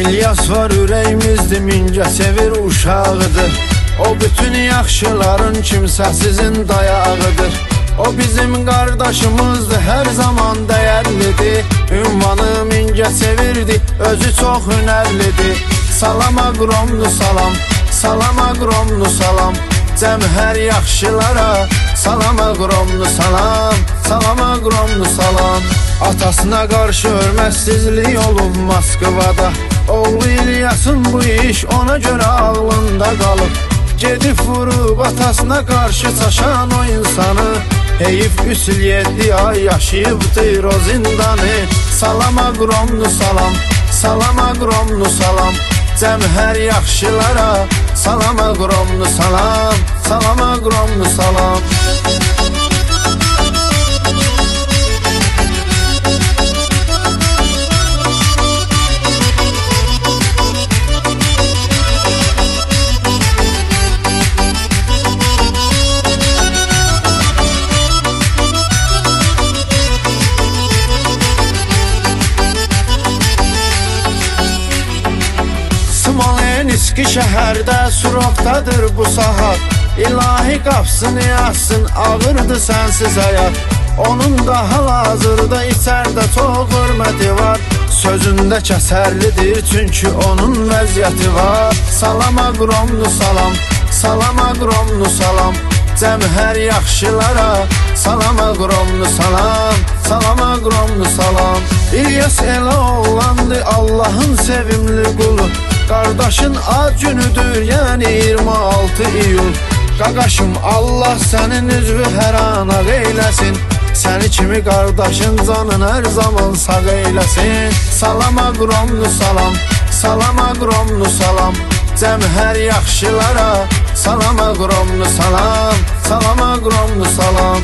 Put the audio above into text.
İlyas var ürəyimizdir, Mingəçevir uşağıdır. O bütün yaxşıların kimsəsizin dayağıdır. O bizim qardaşımızdır, hər zaman dəyərlidir. Ünvanı Mingəçevirdir, özü çox hünərlidir. Salam aqromlu salam, salam aqromlu salam. Cəm hər yaxşılara salam aqromlu salam, salam aqromlu salam. Atasına qarşı hörmətsizlik olub Moskvada. Oğlu İlyasın bu iş ona görə ağlında qalıb. Gedib vurub atasına qarşı çaşan o insanı. Heyif 307 ay yaşayıbdır o zindanı. Salam aqromlu salam, salam aqromlu salam. Cəm hər yaxşılara salam aqromlu salam, salam aqromlu salam. Smolensk şəhərdə Surovdadır bu saat. İlahi qapsını yazsın, ağırdı sənsiz həyat. Onun da hal-hazırda içərdə çox hörməti var. Sözündə kəsərlidir, çünki onun vəziyyəti var. Salam aqromlu salam, salam aqromlu salam. Cəm hər yaxşılara salam aqromlu salam, salam aqromlu salam. İlyas elə oğlandı, Allahın sevimli qulu. Qardaşın ad günüdür, yəni 26 iyul. Qaqaşım, Allah sənin üzvü hər ana eyləsin. Səni kimi qardaşın canın hər zaman sağ eyləsin. Salam aqromlu salam, salam aqromlu salam. Cəm hər yaxşılara salam aqromlu salam, salam aqromlu salam.